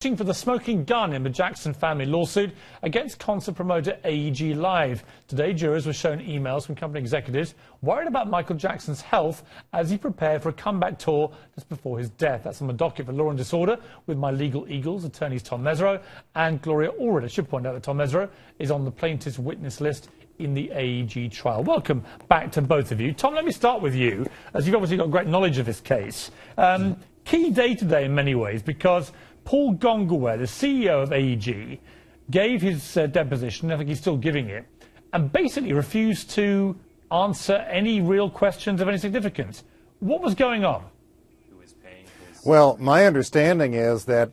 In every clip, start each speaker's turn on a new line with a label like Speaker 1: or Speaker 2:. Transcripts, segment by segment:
Speaker 1: For the smoking gun in the Jackson family lawsuit against concert promoter AEG Live. Today, jurors were shown emails from company executives worried about Michael Jackson's health as he prepared for a comeback tour just before his death. That's on the docket for Law and Disorder with my legal eagles, attorneys Tom Mesereau and Gloria Allred. I should point out that Tom Mesereau is on the plaintiff's witness list in the AEG trial. Welcome back to both of you. Tom, let me start with you, as you've obviously got great knowledge of this case. Key day today in many ways, because Paul Gongaware, the CEO of AEG, gave his deposition, I think he's still giving it, and basically refused to answer any real questions of any significance. What was going on?
Speaker 2: Well, my understanding is that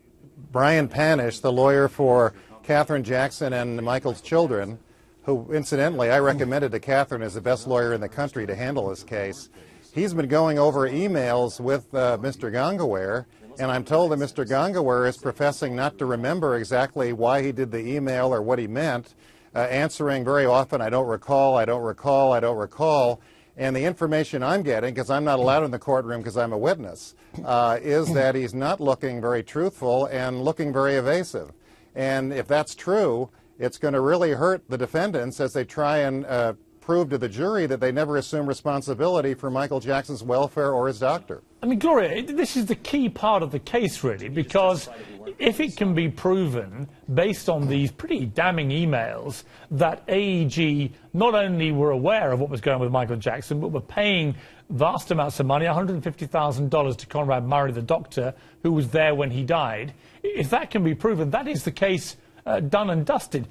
Speaker 2: Brian Panish, the lawyer for Catherine Jackson and Michael's children, who, incidentally, I recommended to Catherine as the best lawyer in the country to handle this case, he's been going over emails with Mr. Gongaware, and I'm told that Mr. Gongaware is professing not to remember exactly why he did the email or what he meant, answering very often, I don't recall, I don't recall, I don't recall. And the information I'm getting, because I'm not allowed in the courtroom because I'm a witness, is that he's not looking very truthful and looking very evasive. And if that's true, it's going to really hurt the defendants as they try and prove to the jury that they never assume responsibility for Michael Jackson's welfare or his doctor.
Speaker 1: I mean, Gloria, this is the key part of the case, really, because if it can be proven, based on these pretty damning emails, that AEG not only were aware of what was going on with Michael Jackson, but were paying vast amounts of money, $150,000 to Conrad Murray, the doctor, who was there when he died, if that can be proven, that is the case done and dusted.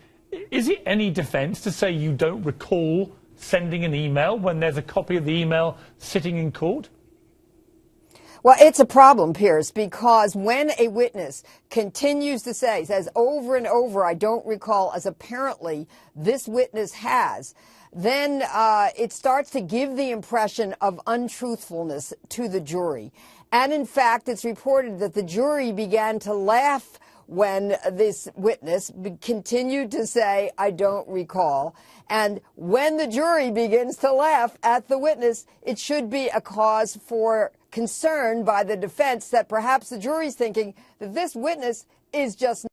Speaker 1: Is it any defense to say you don't recall sending an email when there's a copy of the email sitting in court?
Speaker 3: Well, it's a problem, Piers, because when a witness continues to say, says over and over, I don't recall, as apparently this witness has, then it starts to give the impression of untruthfulness to the jury. And in fact, it's reported that the jury began to laugh when this witness continued to say, I don't recall. And when the jury begins to laugh at the witness, it should be a cause for concern by the defense that perhaps the jury's thinking that this witness is just